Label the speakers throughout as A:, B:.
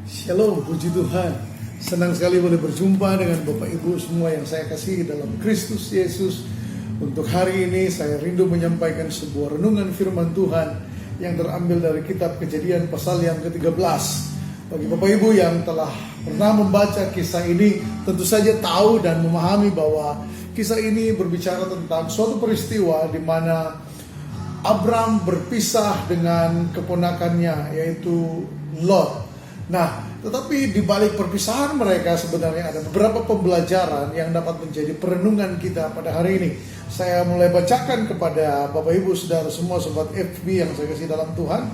A: Shalom, puji Tuhan. Senang sekali boleh berjumpa dengan Bapak Ibu semua yang saya kasihi dalam Kristus Yesus. Untuk hari ini saya rindu menyampaikan sebuah renungan firman Tuhan yang terambil dari kitab Kejadian pasal yang ke-13. Bagi Bapak Ibu yang telah pernah membaca kisah ini, tentu saja tahu dan memahami bahwa kisah ini berbicara tentang suatu peristiwa di mana Abram berpisah dengan keponakannya yaitu Lot. Nah, tetapi di balik perpisahan mereka sebenarnya ada beberapa pembelajaran yang dapat menjadi perenungan kita pada hari ini. Saya mulai bacakan kepada Bapak Ibu Saudara semua sobat FB yang saya kasih dalam Tuhan,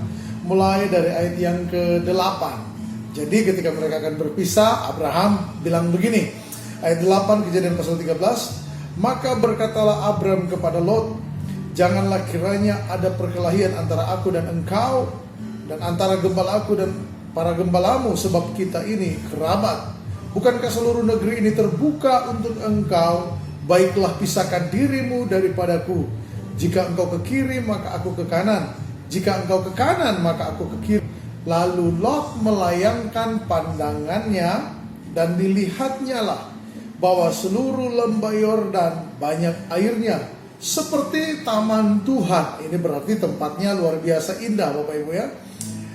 A: mulai dari ayat yang ke-8. Jadi ketika mereka akan berpisah, Abraham bilang begini. Ayat 8 Kejadian pasal 13, "Maka berkatalah Abram kepada Lot, janganlah kiranya ada perkelahian antara aku dan engkau dan antara gembalaku dan para gembalamu, sebab kita ini kerabat. Bukankah seluruh negeri ini terbuka untuk engkau? Baiklah pisahkan dirimu daripadaku. Jika engkau ke kiri maka aku ke kanan, jika engkau ke kanan maka aku ke kiri." Lalu Lot melayangkan pandangannya dan dilihatnya lah bahwa seluruh lembah Yordan banyak airnya seperti taman Tuhan. Ini berarti tempatnya luar biasa indah Bapak Ibu ya.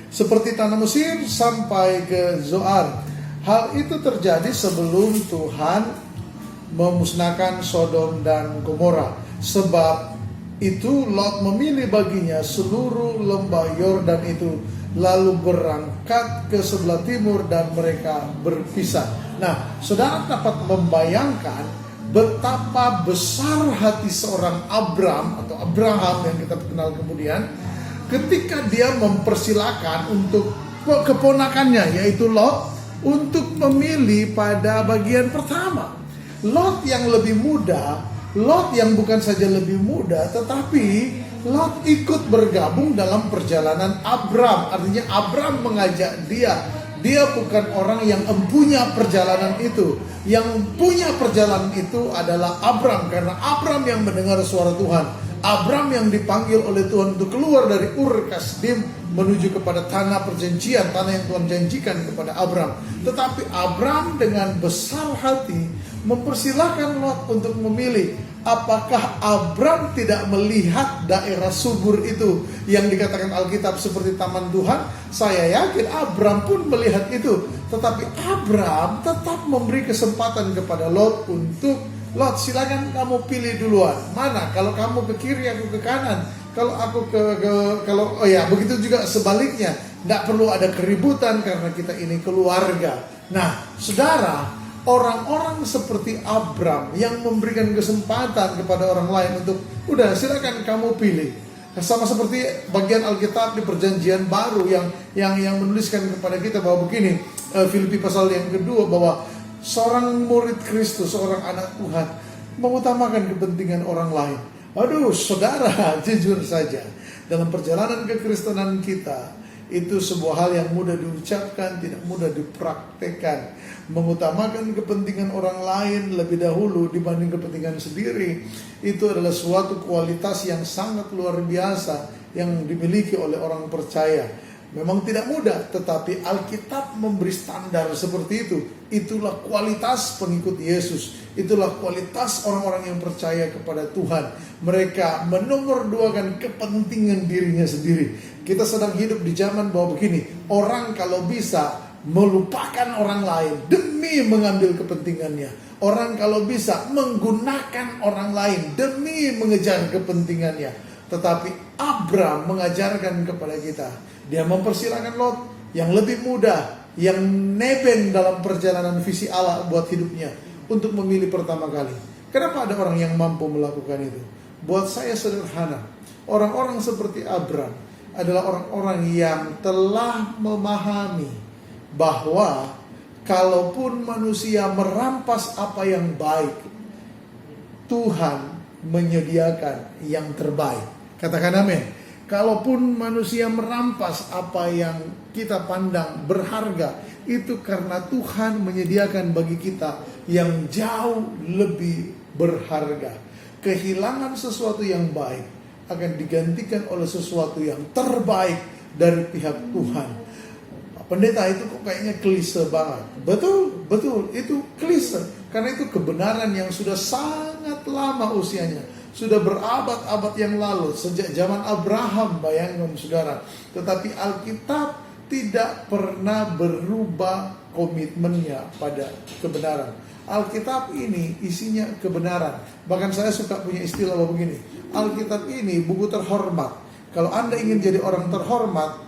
A: Seperti tanah Mesir sampai ke Zoar. Hal itu terjadi sebelum Tuhan memusnahkan Sodom dan Gomora. Sebab itu Lot memilih baginya seluruh lembah Yordan itu, lalu berangkat ke sebelah timur dan mereka berpisah. Nah, saudara dapat membayangkan betapa besar hati seorang Abram atau Abraham yang kita kenal kemudian, ketika dia mempersilakan untuk keponakannya yaitu Lot untuk memilih pada bagian pertama. Lot yang lebih muda, Lot yang bukan saja lebih muda, tetapi Lot ikut bergabung dalam perjalanan Abram. Artinya Abram mengajak dia. Dia bukan orang yang empunya perjalanan itu. Yang punya perjalanan itu adalah Abram, karena Abram yang mendengar suara Tuhan. Abram yang dipanggil oleh Tuhan untuk keluar dari Ur Kasdim menuju kepada tanah perjanjian, tanah yang Tuhan janjikan kepada Abram. Tetapi Abram dengan besar hati mempersilahkan Lot untuk memilih. Apakah Abram tidak melihat daerah subur itu yang dikatakan Alkitab seperti taman Tuhan? Saya yakin Abram pun melihat itu. Tetapi Abram tetap memberi kesempatan kepada Lot untuk, Lot, silakan kamu pilih duluan. Mana? Kalau kamu ke kiri, aku ke kanan. Kalau aku begitu juga sebaliknya. Tidak perlu ada keributan karena kita ini keluarga. Nah, saudara, orang-orang seperti Abram yang memberikan kesempatan kepada orang lain untuk, udah silakan kamu pilih. Sama seperti bagian Alkitab di Perjanjian Baru yang menuliskan kepada kita bahwa begini, Filipi pasal yang kedua, bahwa seorang murid Kristus, seorang anak Tuhan mengutamakan kepentingan orang lain. Aduh saudara, jujur saja, dalam perjalanan kekristenan kita, itu sebuah hal yang mudah diucapkan, tidak mudah dipraktekkan. Mengutamakan kepentingan orang lain lebih dahulu dibanding kepentingan sendiri, itu adalah suatu kualitas yang sangat luar biasa yang dimiliki oleh orang percaya. Memang tidak mudah, tetapi Alkitab memberi standar seperti itu. Itulah kualitas pengikut Yesus. Itulah kualitas orang-orang yang percaya kepada Tuhan. Mereka menomorduakan kepentingan dirinya sendiri. Kita sedang hidup di zaman bahwa begini, orang kalau bisa melupakan orang lain demi mengambil kepentingannya. Orang kalau bisa menggunakan orang lain demi mengejar kepentingannya. Tetapi Abram mengajarkan kepada kita, dia mempersilakan Lot yang lebih muda, yang nebeng dalam perjalanan visi Allah buat hidupnya, untuk memilih pertama kali. Kenapa ada orang yang mampu melakukan itu? Buat saya sederhana. Orang-orang seperti Abram adalah orang-orang yang telah memahami bahwa kalaupun manusia merampas apa yang baik, Tuhan menyediakan yang terbaik. Katakan amin. Kalaupun manusia merampas apa yang kita pandang berharga, itu karena Tuhan menyediakan bagi kita yang jauh lebih berharga. Kehilangan sesuatu yang baik akan digantikan oleh sesuatu yang terbaik dari pihak Tuhan. pendeta itu kok kayaknya klise banget. Betul, betul, itu klise. Karena itu kebenaran yang sudah sangat lama usianya. Sudah berabad-abad yang lalu, sejak zaman Abraham, bayangkan saudara. Tetapi Alkitab tidak pernah berubah komitmennya pada kebenaran. Alkitab ini isinya kebenaran. Bahkan saya suka punya istilah begini, Alkitab ini buku terhormat. Kalau Anda ingin jadi orang terhormat,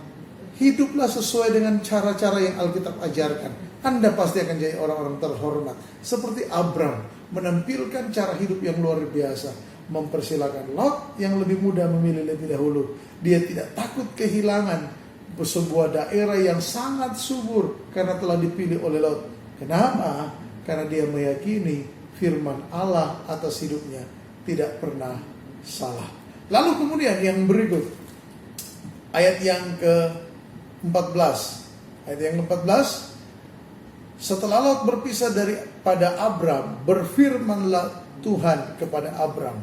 A: hiduplah sesuai dengan cara-cara yang Alkitab ajarkan. Anda pasti akan jadi orang-orang terhormat. Seperti Abram menampilkan cara hidup yang luar biasa. Mempersilakan Lot yang lebih muda memilih lebih dahulu. Dia tidak takut kehilangan sebuah daerah yang sangat subur karena telah dipilih oleh Lot. Kenapa? Karena dia meyakini firman Allah atas hidupnya tidak pernah salah. Lalu kemudian yang berikut, ayat yang ke-14. Ayat yang ke-14, setelah Lot berpisah daripada Abram, berfirmanlah Tuhan kepada Abram,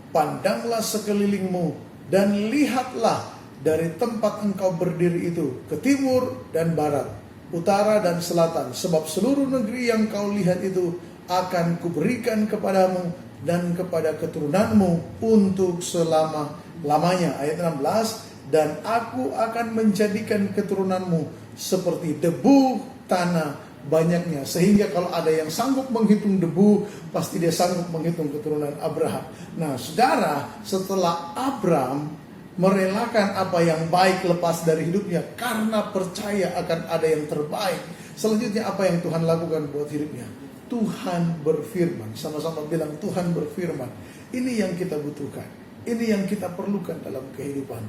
A: pandanglah sekelilingmu dan lihatlah dari tempat engkau berdiri itu ke timur dan barat, utara dan selatan, sebab seluruh negeri yang kau lihat itu akan kuberikan kepadamu dan kepada keturunanmu untuk selama-lamanya. Ayat 16, dan aku akan menjadikan keturunanmu seperti debu tanah banyaknya, sehingga kalau ada yang sanggup menghitung debu, pasti dia sanggup menghitung keturunan Abraham. Nah saudara, setelah Abram merelakan apa yang baik lepas dari hidupnya karena percaya akan ada yang terbaik, selanjutnya apa yang Tuhan lakukan buat hidupnya? Tuhan berfirman. Sama-sama bilang, Tuhan berfirman. Ini yang kita butuhkan, ini yang kita perlukan dalam kehidupan.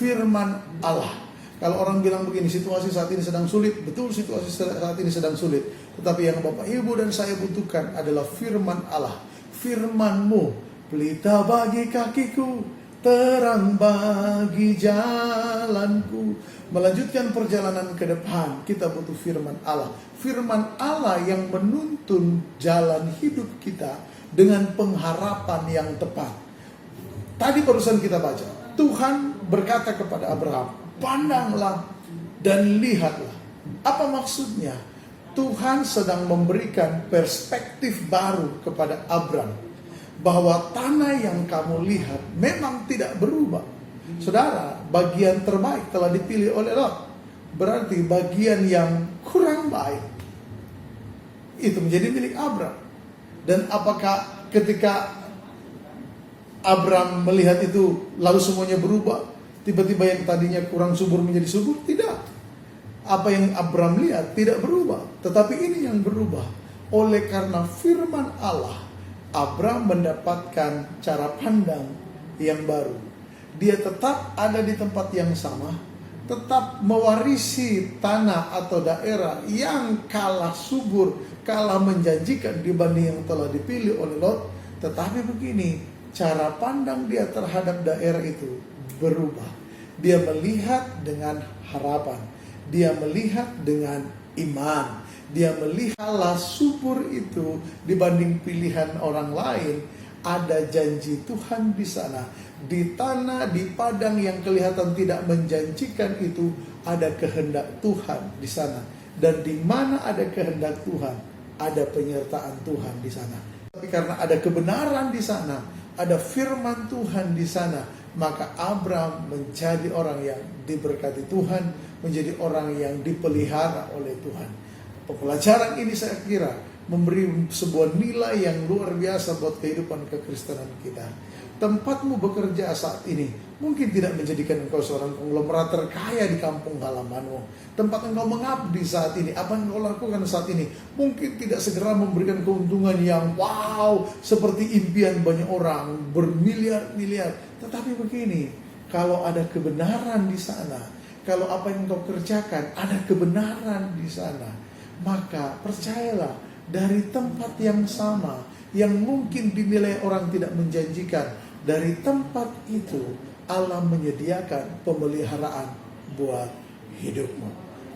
A: Firman Allah. Kalau orang bilang begini, situasi saat ini sedang sulit. Betul, situasi saat ini sedang sulit. Tetapi yang Bapak Ibu dan saya butuhkan adalah firman Allah. Firman-Mu, pelita bagi kakiku, terang bagi jalanku. Melanjutkan perjalanan ke depan, kita butuh firman Allah. Firman Allah yang menuntun jalan hidup kita dengan pengharapan yang tepat. Tadi barusan kita baca, Tuhan berkata kepada Abraham, pandanglah dan lihatlah. Apa maksudnya? Tuhan sedang memberikan perspektif baru kepada Abram, bahwa tanah yang kamu lihat memang tidak berubah. Saudara, bagian terbaik telah dipilih oleh Lot. Berarti bagian yang kurang baik itu menjadi milik Abram. Dan apakah ketika Abram melihat itu lalu semuanya berubah? Tiba-tiba yang tadinya kurang subur menjadi subur? Tidak. Apa yang Abram lihat tidak berubah. Tetapi ini yang berubah. Oleh karena firman Allah, Abram mendapatkan cara pandang yang baru. Dia tetap ada di tempat yang sama, tetap mewarisi tanah atau daerah yang kalah subur, kalah menjanjikan dibanding yang telah dipilih oleh Lot. Tetapi begini, cara pandang dia terhadap daerah itu berubah. Dia melihat dengan harapan, dia melihat dengan iman. Dia melihat kalah subur itu dibanding pilihan orang lain. Ada janji Tuhan di sana. Di tanah, di padang yang kelihatan tidak menjanjikan itu, ada kehendak Tuhan di sana. Dan di mana ada kehendak Tuhan, ada penyertaan Tuhan di sana. Tapi karena ada kebenaran di sana, ada firman Tuhan di sana, maka Abram menjadi orang yang diberkati Tuhan, menjadi orang yang dipelihara oleh Tuhan. Pelajaran ini saya kira memberi sebuah nilai yang luar biasa buat kehidupan kekristenan kita. Tempatmu bekerja saat ini mungkin tidak menjadikan engkau seorang konglomerat terkaya di kampung halamanmu. Tempat engkau mengabdi saat ini, apa yang engkau lakukan saat ini, mungkin tidak segera memberikan keuntungan yang wow, seperti impian banyak orang, bermiliar-miliar. Tetapi begini, kalau ada kebenaran di sana, kalau apa yang engkau kerjakan ada kebenaran di sana, maka percayalah, dari tempat yang sama, yang mungkin dinilai orang tidak menjanjikan, dari tempat itu Allah menyediakan pemeliharaan buat hidupmu.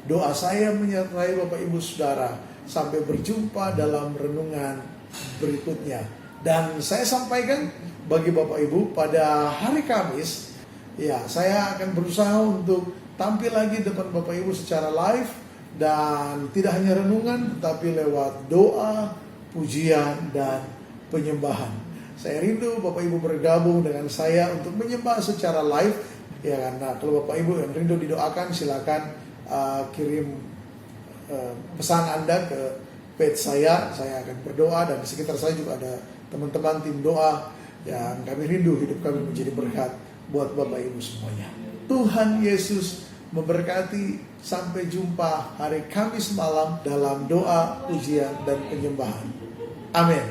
A: Doa saya menyertai Bapak Ibu Saudara, sampai berjumpa dalam renungan berikutnya. Dan saya sampaikan bagi Bapak Ibu, pada hari Kamis, ya saya akan berusaha untuk tampil lagi depan Bapak Ibu secara live. Dan tidak hanya renungan, tetapi lewat doa, pujian, dan penyembahan. Saya rindu Bapak Ibu bergabung dengan saya untuk menyembah secara live. Ya, karena kalau Bapak Ibu yang rindu didoakan, silakan kirim pesan Anda ke page saya akan berdoa. Dan di sekitar saya juga ada teman-teman tim doa yang kami rindu hidup kami menjadi berkat buat Bapak Ibu semuanya. Tuhan Yesus memberkati. Sampai jumpa hari Kamis malam dalam doa, pujian, dan penyembahan. Amin.